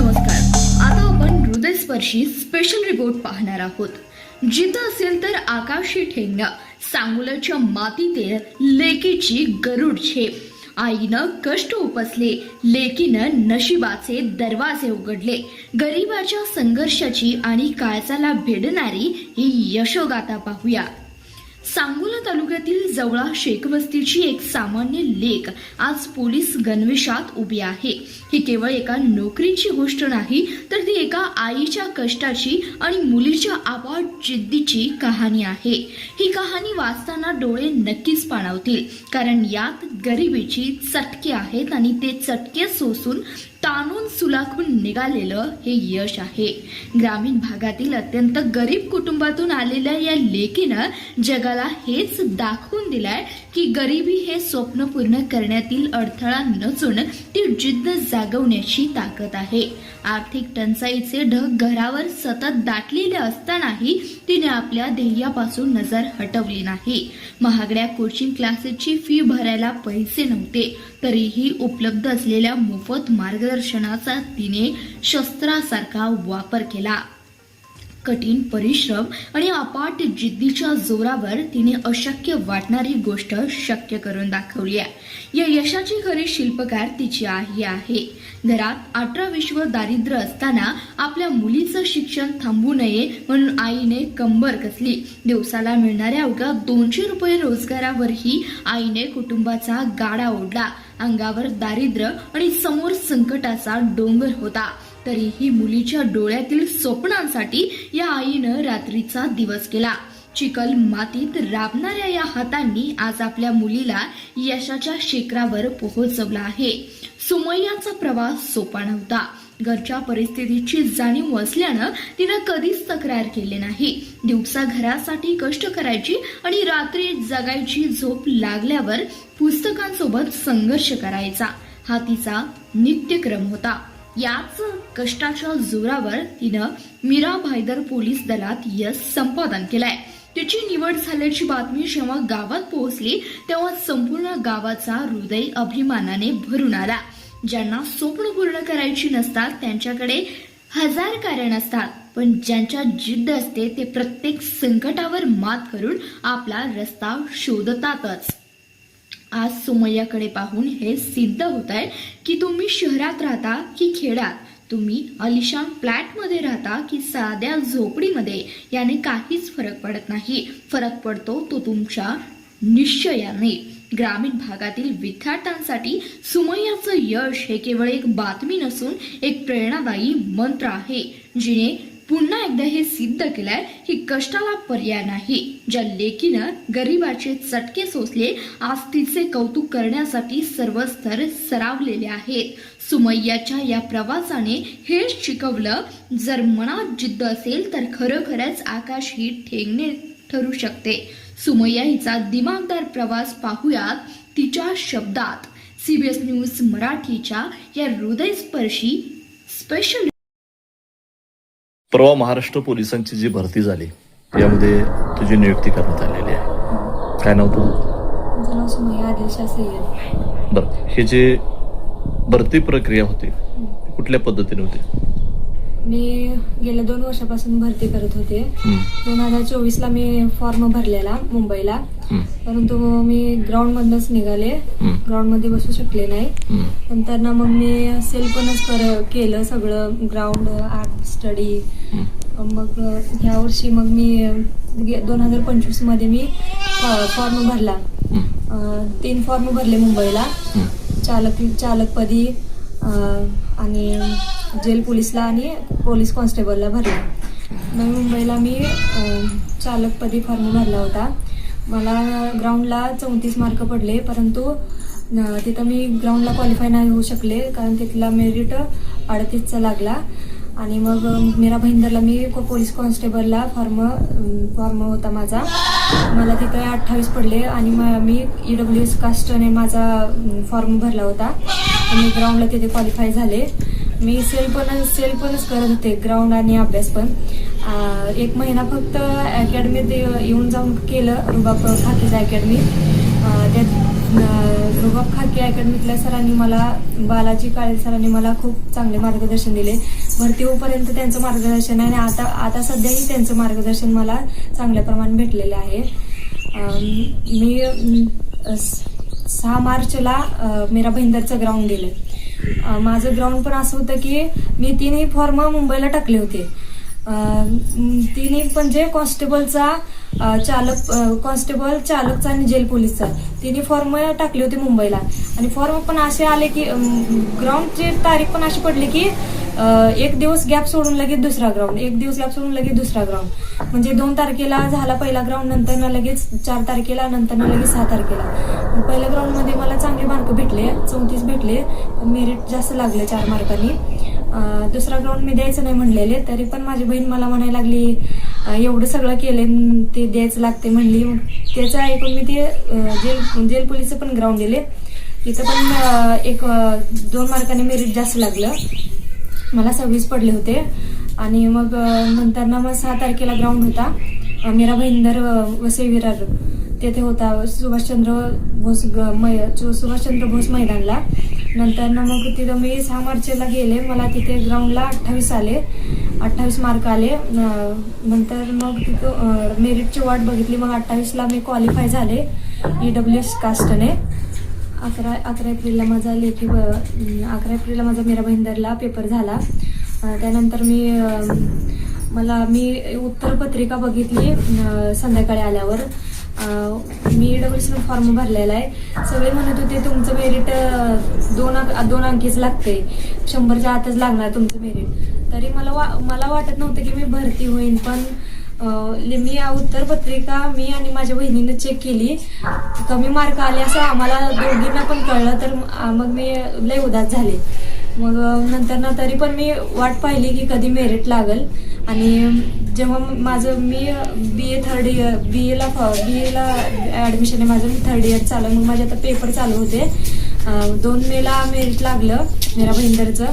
नमस्कार. आता आपण हृदयस्पर्शी स्पेशल रिपोर्ट पाहणार आहोत. जिथं असेल तर आकाशी ठेंगणं, सांगोल्याच्या मातीतील लेकीची गरुड झेप. आईनं कष्ट उपसले, लेकीनं नशिबाचे दरवाजे उघडले. गरिबाच्या संघर्षाची आणि काळजाला भिडणारी ही यशोगाथा पाहूया. सांगोला तालुक्यातील जवळा शेखवस्तीची एक सामान्य लेक आज पोलीस गणवेशात उभी आहे. ही केवळ एका नोकरीची गोष्ट नाही, तर ती एका आईच्या कष्टाची आणि मुलीच्या अपाट जिद्दीची कहाणी आहे. ही कहाणी वाचताना डोळे नक्कीच पाणावतील, कारण यात गरिबीची चटके आहेत आणि ते चटके सोसून ताणून सुलाखून निघालेलं हे यश आहे. ग्रामीण भागातील अत्यंत गरीब कुटुंबातून आलेल्या या लेकीनं जगाला हेच दाखवून दिलाय की गरिबी हे स्वप्न पूर्ण करण्यातील अडथळा नसून ती जिद्द जागवण्याची ताकद आहे. आर्थिक टंचाईचे ढग घरावर सतत दाटलेले असतानाही तिने आपल्या ध्येयापासून नजर हटवली नाही. महागड्या कोचिंग क्लासेसची फी भरायला पैसे नव्हते, तरीही उपलब्ध असलेल्या मोफत मार्गदर्शनाचा तिने शस्त्रासारखा वापर केला. कठीण परिश्रम आणि अपाट जिद्दीच्या जोरावर तिने अशक्य वाटणारी गोष्ट शक्य करून दाखवली आहे. या यशाची खरी शिल्पकार तिची आई आहे. घरात 18-20 दारिद्र्य असताना आपल्या मुलीचं शिक्षण थांबू नये म्हणून आईने कंबर कसली. दिवसाला मिळणाऱ्या अवघ्या 200 रुपये रोजगारावरही आईने कुटुंबाचा गाडा ओढला. अंगावर दारिद्र्य आणि समोर संकटाचा डोंगर होता, तरीही मुलीच्या डोळ्यातील स्वप्नांसाठी या आईनं रात्रीचा दिवस केला. चिखल मातीत राबणाऱ्या या हातांनी आज आपल्या मुलीला यशाच्या शिखरावर पोहोचवला आहे. सुमय्याचा प्रवास सोपा नव्हता. घरच्या परिस्थितीची जाणीव असल्यानं तिनं कधीच तक्रार केली नाही. दिवसा घरासाठी कष्ट करायची आणि रात्री जगायची. झोप लागल्यावर पुस्तकांसोबत संघर्ष करायचा हा तिचा नित्यक्रम होता. याच कष्टाच्या जोरावर तिनं मीरा भाईदर पोलीस दलात यश संपादन केलाय. तिची निवड झाल्याची बातमी जेव्हा गावात पोहोचली तेव्हा संपूर्ण गावाचा हृदय अभिमानाने भरून आला. ज्यांना स्वप्न पूर्ण करायची नसतात त्यांच्याकडे 1000 कारण असतात, पण ज्यांच्या जिद्द असते ते प्रत्येक संकटावर मात करून आपला रस्ता शोधतातच. आज सुमय्याकडे पाहून हे सिद्ध होत आहे की तुम्ही शहरात राहता की खेड्यात, तुम्ही अलिशान फ्लॅटमध्ये राहता की साध्या झोपडीमध्ये, याने काहीच फरक पडत नाही. फरक पडतो तो तुमच्या निश्चयाने. ग्रामीण भागातील विद्यार्थ्यांसाठी सुमय्याचं यश हे केवळ एक बातमी नसून एक प्रेरणादायी मंत्र आहे, जिने पुन्हा एकदा हे सिद्ध केलंय की कष्टाला पर्याय नाही. ज्या लेकीनं गरिबाचे चटके सोसले, आज तिचे कौतुक करण्यासाठी सर्व स्तर सरावलेले आहेत. सुमय्याच्या या प्रवासाने हेच शिकवलं, जर मनात जिद्द असेल तर खरोखरच आकाश ही ठेंगणे ठरू शकते. सुमय्या हिचा दिमागदार प्रवास पाहूयात तिच्या शब्दात. CBS न्यूज मराठीच्या या हृदयस्पर्शी स्पेशल. परवा महाराष्ट्र पोलिसांची जी भरती झाली यामध्ये तुझी नियुक्ती करण्यात आलेली आहे. काय नाव तुझं? माझं नाव सुमय्या आदिलशाह सय्यद. बरं, हे जे भरती प्रक्रिया होती कुठल्या पद्धतीने होती? मी गेल्या 2 वर्षापासून भरती करत होते. 2024ला मी फॉर्म भरलेला मुंबईला, परंतु मी ग्राउंडमधनच निघाले. ग्राउंडमध्ये बसू शकले नाही. नंतर ना मग मी सेल्फनच केलं सगळं, ग्राउंड आर्ट स्टडी. मग ह्या वर्षी मग मी 2025मध्ये मी फॉर्म भरला. 3 फॉर्म भरले मुंबईला, चालकपदी आणि जेल पोलीसला आणि पोलीस कॉन्स्टेबलला भरला. नवी मुंबईला मी चालकपदी फॉर्म भरला होता. मला ग्राउंडला 34 मार्क पडले, परंतु तिथं मी ग्राउंडला क्वालिफाय नाही होऊ शकले, कारण तिथला मेरिट 38चा लागला. आणि मग मीरा भाईंदरला मी पोलीस कॉन्स्टेबलला फॉर्म होता माझा. मला तिथं 28 पडले आणि मी EWS कास्टने माझा फॉर्म भरला होता आणि ग्राउंडला तिथे क्वालिफाय झाले. मी सेल्फनच करत होते ग्राउंड आणि अभ्यास पण. 1 महिना फक्त अकॅडमीत येऊन जाऊन केलं, रुबाब फाकीज अकॅडमी. त्यात रुबाब खाकी अकॅडमीतल्या सरांनी बालाजी काळे सरांनी मला खूप चांगले मार्गदर्शन दिले. भरती होईपर्यंत त्यांचं मार्गदर्शन आहे आणि आता सध्याही त्यांचं मार्गदर्शन मला चांगल्या प्रमाणे भेटलेले आहे. मी 6 मार्चला मेरा भाईंदरचं ग्राउंड दिले. माझं ग्राउंड पण असं होतं की मी 3 फॉर्म मुंबईला टाकले होते. 3 म्हणजे कॉन्स्टेबलचा, चालकचा आणि जेल पोलीसचा 3 फॉर्म टाकले होते मुंबईला. आणि फॉर्म पण असे आले की ग्राउंडची तारीख पण अशी पडली की 1 दिवस गॅप सोडून लगेच दुसरा ग्राउंड, 1 दिवस गॅप सोडून लगेच दुसरा ग्राउंड. म्हणजे 2 तारखेला झाला पहिला ग्राउंड, नंतर लगेच 4 तारखेला, नंतर लगेच 6 तारखेला. पहिल्या ग्राउंडमध्ये मला चांगले मार्क भेटले, 34 भेटले. मेरिट जास्त लागले 4 मार्कांनी. दुसरा ग्राउंड मी द्यायचं नाही म्हणलेले, तरी पण माझी बहीण मला म्हणायला लागली एवढं सगळं केले ते द्यायचं लागते म्हणली. त्याचं ऐकून मी ते जेल पोलीसचं पण ग्राउंड दिले. तिथं पण 2 मार्कांनी मेरिट जास्त लागलं. मला 26 पडले होते. आणि मग नंतर ना मग 6 तारखेला ग्राउंड होता मेरा भाईंदर वसई विरार, तेथे होता सुभाषचंद्र बोस मैदानला. नंतर ना मग तिथं मी 6 मार्चला गेले. मला तिथे ग्राउंडला 28 मार्क आले. नंतर मग तिथं मेरिटची वाट बघितली. मग 28ला मी क्वालिफाय झाले EWS कास्टने. 11 एप्रिलला माझा 11 एप्रिलला माझा मेरा भाईंदरला पेपर झाला. त्यानंतर मी उत्तरपत्रिका बघितली संध्याकाळी आल्यावर. मी EWS फॉर्म भरलेला आहे. सगळे म्हणत होते तुमचं मेरिट 2 अंकीच लागते, 100च्या आतच लागणार तुमचं मेरिट. तरी मला वाटत नव्हतं की मी भरती होईन. पण मी उत्तरपत्रिका मी आणि माझ्या बहिणीने चेक केली, कमी मार्क आले असं आम्हाला दोघींना पण कळलं. तर मग मी लय उदास झाले. मग नंतर ना तरी पण मी वाट पाहिली की कधी मेरिट लागल. आणि जेव्हा मी बीएला ऍडमिशन आहे माझं, 3rd इयर चालू आहे. मग माझे आता पेपर चालू होते. 2 मेला मेरिट लागलं मेरा भाईंदरचं.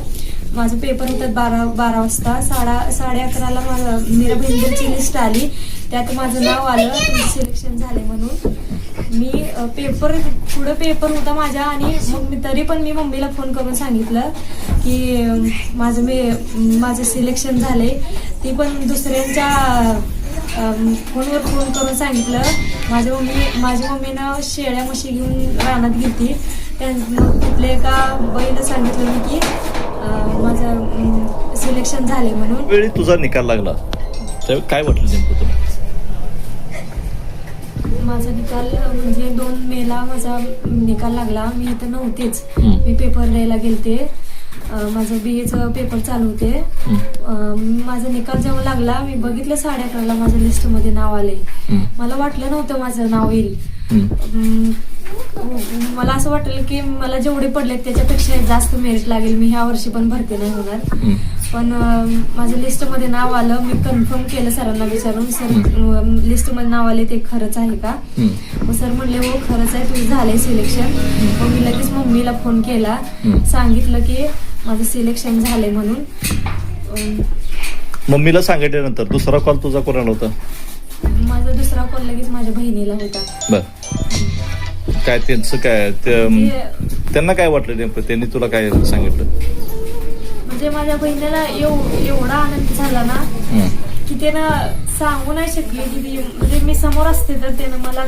माझं पेपर होतं 12 वाजता. 11:30ला मेरा भाईंदरची लिस्ट आली, त्यात माझं नाव आलं सिलेक्शन झाले म्हणून. मी पुढं पेपर होता माझ्या. आणि मग तरी पण मी मम्मीला फोन करून सांगितलं की माझं सिलेक्शन झाले. ती पण दुसऱ्यांच्या फोनवर फोन करून सांगितलं. माझ्या मम्मीनं शेळ्या म्हशी घेऊन रानात घेतली. तिथले एका बाईला सांगितलं मी की माझं सिलेक्शन झाले म्हणून. वेळी तुझा निकाल लागला त्यावेळी काय वाटलं नेमकं तुला? माझा निकाल म्हणजे 2 मेला माझा निकाल लागला. मी इथं नव्हतेच, मी पेपर द्यायला गेलते. माझं BAचं पेपर चालू होते. माझा निकाल जेव्हा लागला मी बघितलं 11:30ला माझ्या लिस्टमध्ये नाव आले. मला वाटलं नव्हतं माझं नाव येईल. मला असं वाटलं की मला जेवढे पडले त्याच्यापेक्षा जास्त मेरिट लागेल, मी ह्या वर्षी पण भरती नाही होणार. पण माझं लिस्टमध्ये नाव आलं. मी कन्फर्म केलं सरांना विचारून, सर लिस्टमध्ये नाव आले ते खरंच आहे का? मग सर म्हणले हो खरंच आहे, तुझं झालंय सिलेक्शन. मग मी लगेच मम्मीला फोन केला, सांगितलं की माझं सिलेक्शन झालंय म्हणून. मम्मीला सांगितल्यानंतर दुसरा कॉल तुझा कोणाला होता? माझा दुसरा कॉल लगेच माझ्या बहिणीला होता. बर, काय त्यांचं काय त्यांना काय वाटलं नेमकं? त्यांनी तुला काय सांगितलं? म्हणजे माझ्या बहिणीला एवढा आनंद झाला ना की त्यानं सांगू नाही शकली. की म्हणजे मी समोर असते तर त्यानं मला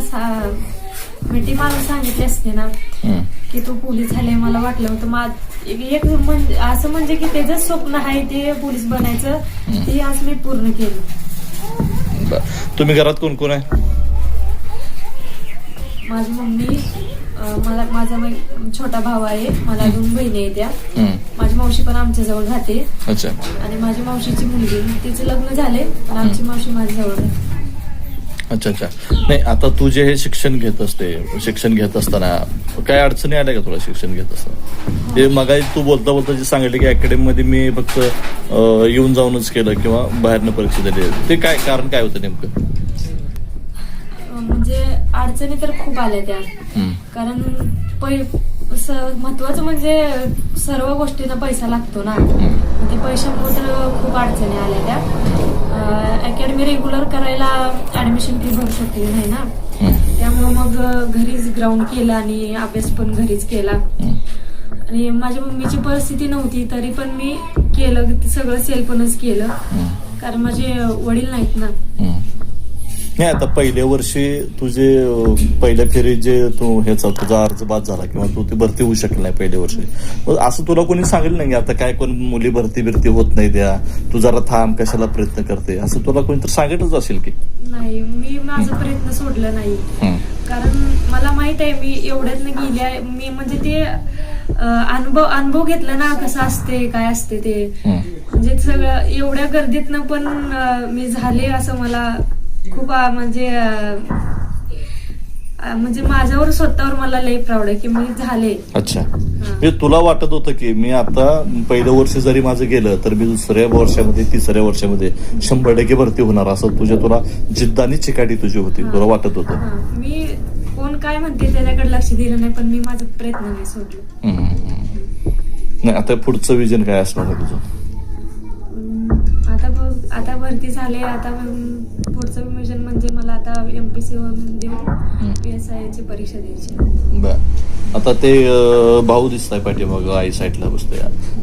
मिठी मारून सांगितली असते ना की तू पोलीस झाले. मला वाटलं होतं एक असं म्हणजे की त्याचं स्वप्न आहे ते पोलीस बनायचं, ते आज मी पूर्ण केलं. तुम्ही घरात कोण कोण आहे? माझी मम्मी, माझा छोटा भाऊ आहे, मला 2 बहिणी आहेत. त्या माझी मावशी पण आमच्या जवळ राहते. अच्छा. आणि माझी मावशीची मुलगी, तिचं लग्न झाले आणि आमची मावशी माझ्या जवळ आहे. अच्छा अच्छा. नाही, आता तू जे हे शिक्षण घेत असताना काय अडचणी आल्या का तुला शिक्षण घेत असताना? ते मग तू बोलता जे सांगितलं की अकॅडमीमध्ये मी फक्त येऊन जाऊनच केलं किंवा बाहेरनं परीक्षा दिली, ते काय कारण काय होतं नेमकं? म्हणजे अडचणी तर खूप आल्या त्या. कारण महत्वाचं म्हणजे सर्व गोष्टींना पैसा लागतो ना. ते पैशामुळे तर खूप अडचणी आल्या त्या. अकॅडमी रेग्युलर करायला ऍडमिशन फी भरू शकते नाही ना. त्यामुळे मग घरीच ग्राउंड केलं आणि अभ्यास पण घरीच केला. आणि माझ्या मम्मीची परिस्थिती नव्हती तरी पण मी केलं, सगळं सेल्फनच केलं, कारण माझे वडील नाहीत ना. नाही, आता पहिल्या वर्षी तुझे पहिल्या फेरीत जे तू ह्याचा तुझा अर्ज बाद झाला किंवा तू ती भरती होऊ शकली नाही पहिल्या वर्षी, असं तुला कोणी सांगितलं नाही आता काय कोण मुली भरती होत नाही द्या, तू जरा थांब, कशाला प्रयत्न करते, असं तुला कोणी तर सांगितलंच असेल की? नाही, मी माझा प्रयत्न सोडला नाही, कारण मला माहित आहे मी एवढ्यातनं गेल्या, मी म्हणजे ते अनुभव घेतला ना, कसं असते काय असते ते, म्हणजे सगळं एवढ्या गर्दीतनं पण मी झाले असं मला खूप म्हणजे माझ्यावर स्वतःवर मला लई प्राऊड आहे की मी झाले. अच्छा, म्हणजे तुला वाटत होतं की मी आता पहिलं वर्ष जरी माझं गेलं तर मी दुसऱ्या वर्षामध्ये तिसऱ्या वर्षामध्ये 100% भरती होणार, असं तुला जिद्द आणि चिकाटी तुझी होती, तुला वाटत होतं? मी कोण काय म्हणते त्याच्याकडे लक्ष दिलं नाही, पण मी माझा प्रयत्न नाही सोडलो. नाही, आता पुढचं विजन काय असणार आहे तुझं? आता भरती झाले, आता पुढचं विजन म्हणजे मला आता MPSC देऊन PSI ची परीक्षा द्यायची. बर, आता ते भाऊ दिसताय पाठीमाग आई साईडला बसतोय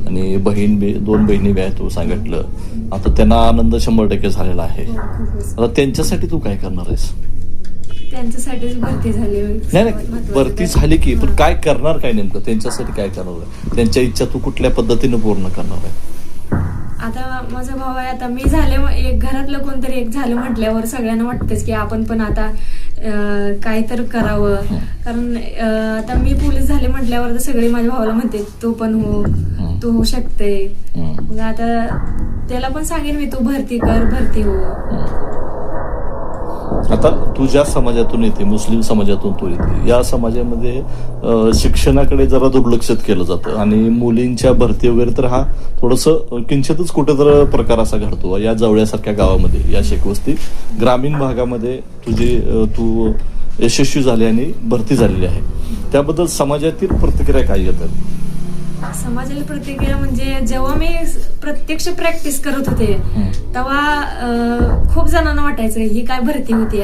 आणि दोन बहिणी बी आहे तू सांगितलं, आता त्यांना आनंद 100% झालेला आहे. आता त्यांच्यासाठी तू काय करणार आहेस? त्यांच्यासाठीच भरती झाली. नाही, भरती झाली की पण काय करणार, काय नेमकं त्यांच्यासाठी काय करणार आहे? त्यांच्या इच्छा तू कुठल्या पद्धतीने पूर्ण करणार आहे? आता माझा भाऊ आहे, आता मी झाले, एक घरातलं कोणतरी एक झालं म्हटल्यावर सगळ्यांना वाटतंच की आपण पण आता काय तर करावं, कारण आता मी पोलीस झाले म्हटल्यावर तर सगळे माझ्या भावाला म्हणते तू पण हो, तू होऊ शकते. मग आता त्याला पण सांगेन मी, तू भरती कर, भरती हो. आता तू ज्या समाजातून येते, मुस्लिम समाजातून तू येते, या समाजामध्ये शिक्षणाकडे जरा दुर्लक्षित केलं जातं आणि मुलींच्या भरती वगैरे तर हा थोडंसं किंचितच कुठेतरी प्रकार असा घडतो. या जवळ्यासारख्या गावामध्ये, या शेकवस्ती ग्रामीण भागामध्ये तू यशस्वी झाले आणि भरती झालेली आहे, त्याबद्दल समाजातील प्रतिक्रिया काय येतात? समाजाला प्रतिक्रिया म्हणजे जेव्हा मी प्रत्यक्ष प्रॅक्टिस करत होते तेव्हा खूप जणांना वाटायचं ही काय भरती होती,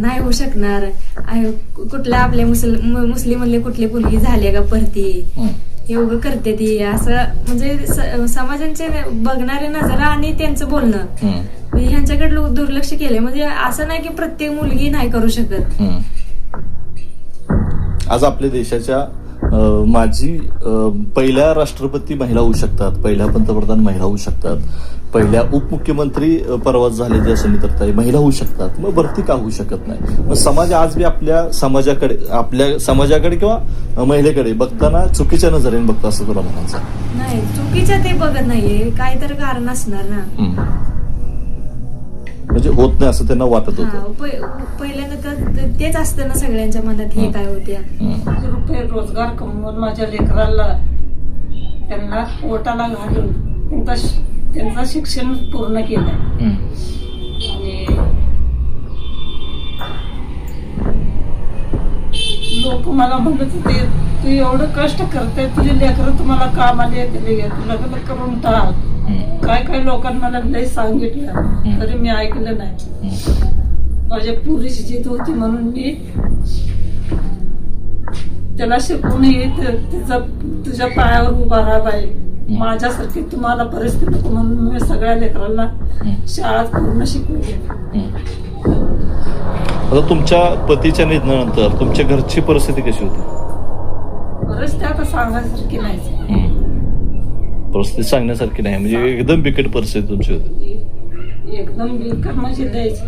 नाही होऊ शकणार, कुठल्या आपल्या मुस्लिम मधले कुठली मुलगी झाली का भरती, हे उगं करते ती, असं म्हणजे समाजांचे बघणारे नजरा आणि त्यांचं बोलणं ह्यांच्याकडे दुर्लक्ष केलंय. म्हणजे असं नाही की प्रत्येक मुलगी नाही करू शकत. आज आपल्या देशाच्या माजी पहिल्या राष्ट्रपती महिला होऊ शकतात, पहिल्या पंतप्रधान महिला होऊ शकतात, पहिल्या उपमुख्यमंत्री परवा झालेले असं मित्रताई महिला होऊ शकतात, मग भरती का होऊ शकत नाही? मग समाज आज बी आपल्या समाजाकडे किंवा महिलेकडे बघताना चुकीच्या नजरेने बघतो असं तुला म्हणायचं? नाही, चुकीच्या ते बघत नाहीये, काय तर कारण असणार ना, म्हणजे होत नाही असं त्यांना वाटत होतं. पहिल्यांदा तर तेच असतं ना सगळ्यांच्या मनात, हे काय होत्या. रुपये रोजगार कमवून माझ्या लेकराला त्यांना पोटाला घालून त्यांचं शिक्षण पूर्ण केलं. आणि लोक मला म्हणत होते तू एवढं कष्ट करते, तुझे लेकरं तुम्हाला काम आले, तू लग्न करून टाक. काय लोकांना मला लय सांगितलं तरी मी ऐकलं नाही. माझ्या पुरीची जिद होती म्हणून मी त्याला शिकून तुझ्या पायावर उभा राहा बाई, माझ्यासारखी तुम्हाला परिस्थिती नको म्हणून मी सगळ्या लेकरांना शाळेत पूर्ण शिकवली. आता तुमच्या पतीच्या निधनानंतर तुमच्या घरची परिस्थिती कशी होती? परिस्थिती आता सांगायसारखी नाही, परिस्थिती सांगण्यासारखी नाही, म्हणजे एकदम बिकट परिस्थिती तुमची होती. एकदम बिकट म्हणजे द्यायची.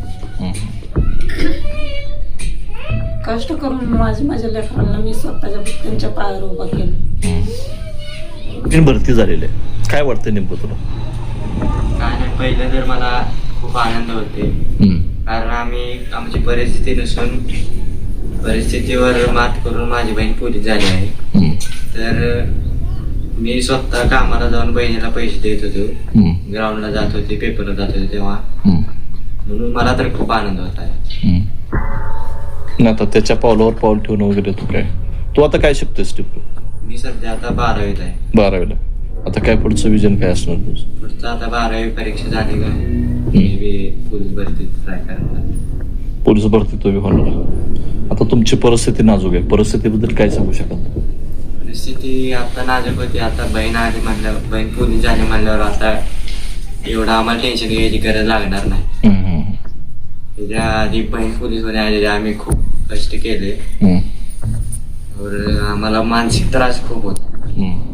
कष्ट करून माझ्या लेकरांना मी स्वतःच्या त्यांच्या पायावर उभा केलं. भरती झालेली आहे, काय वाटतं नेमकं तुला? काय नाही, पहिलं तर मला खूप आनंद होते, कारण आमची परिस्थिती नसून परिस्थितीवर मात करून माझी बहीण पोलीस झाली आहे. तर मी स्वतः कामाला जाऊन बहिणीला पैसे देत होतो, ग्राउंडला जात होते, पेपरला जात होते तेव्हा, म्हणून मला तर खूप आनंद होत आहे. आता त्याच्या पावलावर पाऊल ठेवून वगैरे तू आता काय शिकतोयस? मी सध्या आता 12वीत आहे. 12वीला. आता काय पुढचं विजन काय असणार तुझं? पुढचं आता 12वी परीक्षा झाली का पोलीस भरती ट्राय करणार. पोलीस भरती तुम्ही होणार. आता तुमची परिस्थिती नाजूक आहे, परिस्थितीबद्दल काय सांगू शकाल? परिस्थिती आता नाजूक होती. आता बहीण आली म्हणल्यावर, बहीण पोलीस झाली म्हणल्यावर आता एवढं आम्हाला टेन्शन घ्यायची गरज लागणार नाही. त्याच्या आधी बहीण पोलीस मध्ये आलेली, आम्ही खूप कष्ट केले. और आम्हाला मानसिक त्रास खूप होता.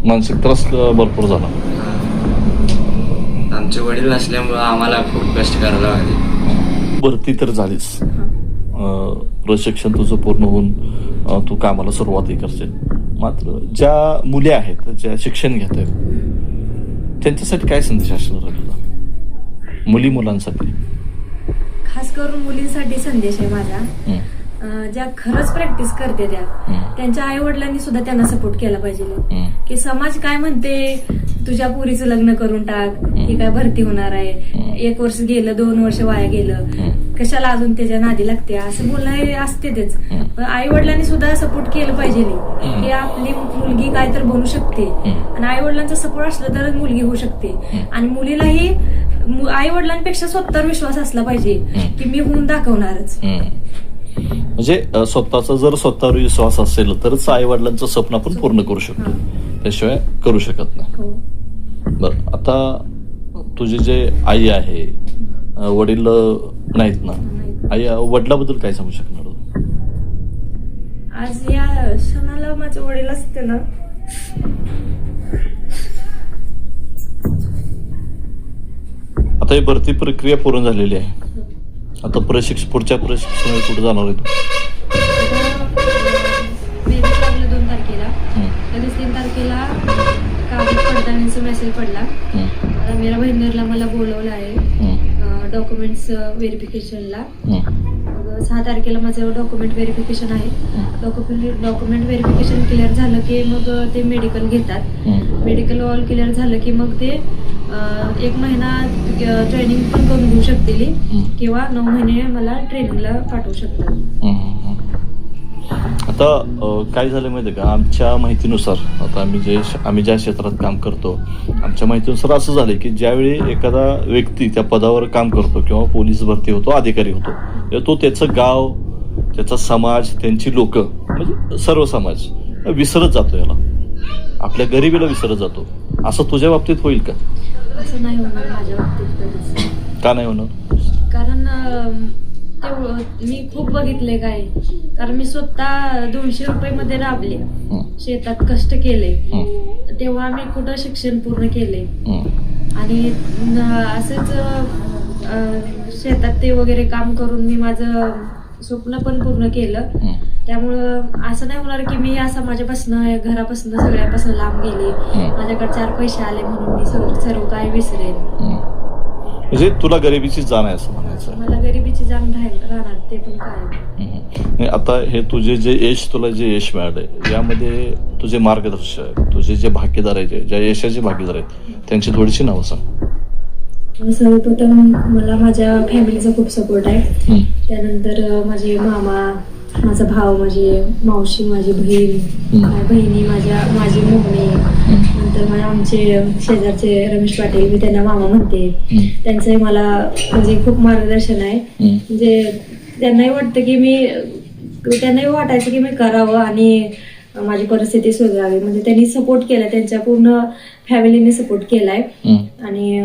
मानसिक त्रास भरपूर झाला. आमचे वडील नसल्यामुळं आम्हाला खूप कष्ट करायला लागले. भरती तर झालीच, प्रशिक्षण तुझं पूर्ण होऊन तू कामाला सुरुवातही करशील. मात्र ज्या मुली आहेत, ज्या शिक्षण घेत आहेत, त्यांच्यासाठी काय संदेश असणार आहे तुझा? मुलांसाठी खास करून मुलींसाठी संदेश आहे माझा. ज्या खरंच प्रॅक्टिस करते त्यांच्या आई वडिलांनी सुद्धा त्यांना सपोर्ट केला पाहिजे. की समाज काय म्हणते, तुझ्या पोरीचं लग्न करून टाक, ही काय भरती होणार आहे, 1 वर्ष गेलं, 2 वर्ष वाया गेलं, कशाला अजून त्याच्या नादी लागते, असं बोलणं असते तेच. पण आई वडिलांनी सुद्धा सपोर्ट केलं पाहिजे की आपली मुलगी काय तर बनू शकते, आणि आई वडिलांचा सपोर्ट असला तरच मुलगी होऊ शकते. आणि मुलीलाही आई वडिलांपेक्षा स्वतःवर विश्वास असला पाहिजे की मी होऊन दाखवणारच. म्हणजे स्वतःचा जर स्वतःवर विश्वास असेल तरच आई वडिलांचं स्वप्न आपण पूर्ण करू शकतो, त्याशिवाय करू शकत नाही. बर, आता तुझी जे आई आहे, वडील नाहीत ना, आई वडिलाबद्दल काय सांगू शकणार? आज या क्षणाला माझे वडील असते ना, आता ही भरती प्रक्रिया पूर्ण झालेली आहे. आता पुढच्या प्रशिक्षणाला कुठे जाणार आहे तू? मेरिट लागलं 2 तारखेला, लगेच 3 तारखेला कागद पडताळणीचा मेसेज पडला. आता मेरा बहिणीला मला बोलवलं आहे डॉक्युमेंट्स व्हेरिफिकेशनला. मग 6 तारखेला माझं डॉक्युमेंट व्हेरिफिकेशन आहे. डॉक्युमेंट व्हेरिफिकेशन क्लिअर झालं की मग ते मेडिकल घेतात. मेडिकल ऑल क्लिअर झालं की मग ते 1 महिना ट्रेनिंग पण करून घेऊ शकतील किंवा 9 महिने मला ट्रेनिंगला पाठवू शकतात. आता काय झालं माहिती का, आमच्या माहितीनुसार, आता आम्ही ज्या क्षेत्रात काम करतो, आमच्या माहितीनुसार असं झालं की ज्यावेळी एखादा व्यक्ती त्या पदावर काम करतो किंवा पोलीस भरती होतो, अधिकारी होतो, तो त्याचं गाव, त्याचा समाज, त्यांची लोक, म्हणजे सर्व समाज विसरत जातो, याला आपल्या गरिबीला विसरत जातो. असं तुझ्या बाबतीत होईल का? असं नाही होणार माझ्या बाबतीत कधीच. का नाही होणार? कारण मी खूप बघितले काय, कारण मी स्वतः 200 रुपये मध्ये राबले, शेतात कष्ट केले, तेव्हा मी कुठं शिक्षण पूर्ण केले. आणि असंच शेतात ते वगैरे काम करून मी माझं स्वप्न पण पूर्ण केलं. त्यामुळं असं नाही होणार की मी असं माझ्यापासून, घरापासून, सगळ्यापासून लांब गेले, माझ्याकडे 4 पैसे आले म्हणून मी सर्व काय विसरेन. म्हणजे तुला गरिबीची जाण आहे असं म्हणायचं? मला गरिबीची जाण राहणार, ते पण काय. आता हे तुझे जे तुला जे यश मिळालंय, यामध्ये तुझे मार्गदर्शक, तुझे जे भागीदार आहेत, ज्या यशाचे भागीदार आहेत, त्यांची थोडीशी नावं सांग. सर्वप्रथम मला माझ्या फॅमिलीचा खूप सपोर्ट आहे. त्यानंतर माझे मामा, माझा भाऊ, माझी मावशी, माझी बहिणी, माझी मम्मी, नंतर आमचे शेजारचे रमेश पाटील, मी त्यांना मामा म्हणते, त्यांचंही मला म्हणजे खूप मार्गदर्शन आहे. म्हणजे त्यांनाही वाटायचं की मी करावं आणि माझी परिस्थिती सुधारावी. म्हणजे त्यांनी सपोर्ट केला, त्यांच्या पूर्ण फॅमिलीने सपोर्ट केलाय. आणि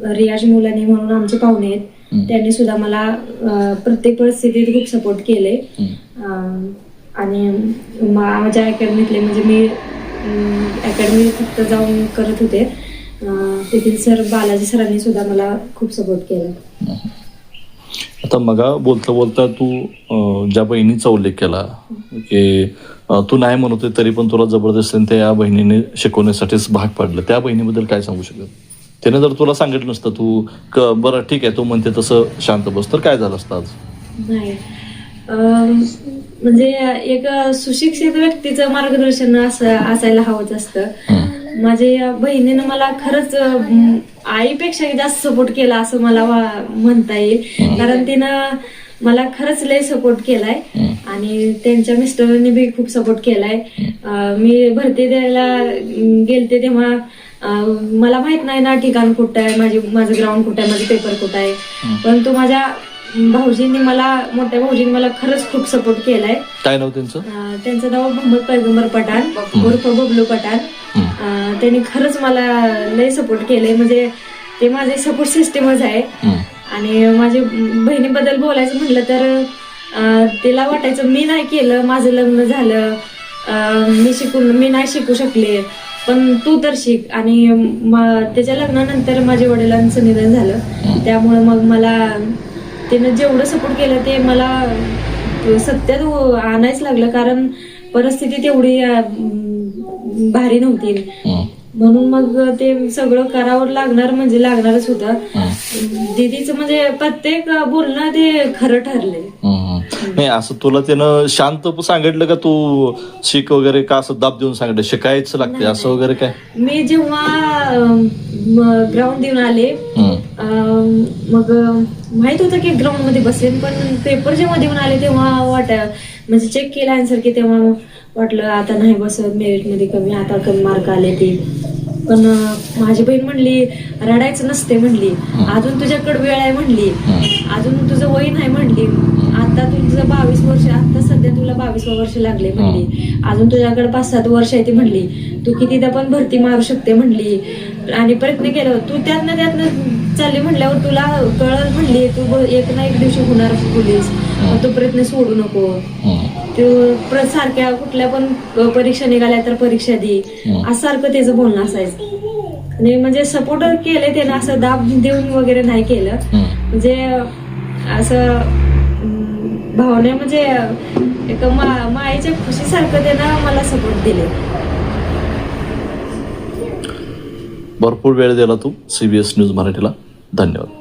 रियाज मुलानी म्हणून आमचे पाहुणे आहेत, त्यांनी सुद्धा मला प्रत्येक परिस्थितीत खूप सपोर्ट केले. आणि माझ्या अकॅडमीतले, म्हणजे मी अकॅडमी फक्त जाऊन करत होते, तेथील सर बालाजी सरांनी सुद्धा मला खूप सपोर्ट केला. आता मगा बोलता बोलता तू ज्या बहिणीचा उल्लेख केला की तू नाही म्हणतोय तरी पण तुला जबरदस्तीने त्या बहिणीने शिकवण्यासाठीच भाग पाडलं, त्या बहिणीबद्दल काय सांगू शकत? त्याने जर तुला सांगितलं नसतं, तू बरं ठीक आहे तू म्हणते तसं शांत बस, तर काय झालं असतं आज? नाही, म्हणजे एक सुशिक्षित व्यक्तीचं मार्गदर्शन असायला हवंच असतं. माझ्या बहिणीनं मला खरंच आईपेक्षा जास्त सपोर्ट केला असं मला म्हणता येईल. कारण तिनं मला खरंच लय सपोर्ट केलाय आणि त्यांच्या मिस्टरांनी बी खूप सपोर्ट केलाय. मी भरती द्यायला गेलते तेव्हा मला माहित नाही ना ठिकाण कुठं आहे, माझं ग्राउंड कुठं आहे, माझं पेपर कुठं आहे, परंतु माझ्या भाऊजींनी मला मोठ्या भाऊजींनी मला खरंच खूप सपोर्ट केलाय. काय नाव त्यांचं? त्यांचं नाव मोहम्मद पैगंबर पठाण उर्फ बबलू पठाण. त्यांनी खरंच मला लय सपोर्ट केले, म्हणजे ते माझे सपोर्ट सिस्टमच आहे. आणि माझ्या बहिणीबद्दल बोलायचं म्हटलं तर तिला वाटायचं मी नाही केलं, माझं लग्न झालं, मी नाही शिकू शकले, पण तू तर शिक. आणि त्याच्या लग्नानंतर माझ्या वडिलांचं निधन झालं, त्यामुळे मग मला तिनं जेवढं सपोर्ट केलं ते मला सत्यात आणायच लागलं, कारण परिस्थिती तेवढी भारी नव्हती. म्हणून मग ते सगळं करावं लागणारच होतं. दीदीचं म्हणजे प्रत्येक बोलणं ते खरं ठरले. नाही असं तुला त्यानं शांत सांगितलं का तू शिक वगैरे, का असं दाब देऊन सांगितलं शिकायचं लागते असं वगैरे काय? मी जेव्हा ग्राउंड देऊन आले मग माहित होतं की ग्राउंड मध्ये बसेन, पण पेपर जेव्हा देऊन आले तेव्हा म्हणजे चेक केला आन्सर की तेव्हा वाटलं आता नाही बसत, मेरिट मध्ये कमी, आता कमी मार्क आले ते. पण माझी बहीण म्हणली रडायचं नसते म्हणली, अजून तुझ्याकडे वेळ आहे म्हणली, अजून तुझं वय नाही म्हणली, आता तुझं 22 वर्ष, आता सध्या तुला 22 वर्ष लागले म्हणली, अजून तुझ्याकडे 5-7 वर्ष आहे ती म्हणली, तू कितीदा पण भरती मारू शकते म्हणली. आणि प्रयत्न केला तू त्यातनं चालली म्हणल्यावर तुला कळलं म्हणली, तू एक ना एक दिवशी होणार पोलीस, तो प्रयत्न सोडू नको. तू सारख्या कुठल्या पण परीक्षा निघाल्या तर परीक्षा दे, असं सारखं त्याचं बोलणं असायचं. आणि म्हणजे सपोर्ट केले त्यानं, असं दाब देऊन वगैरे नाही केलं. म्हणजे असं भावने म्हणजे एक मायेच्या खुशीसारखं त्यानं मला सपोर्ट दिले. भरपूर वेळ दिला तू CBS न्यूज मराठीला. धन्यवाद.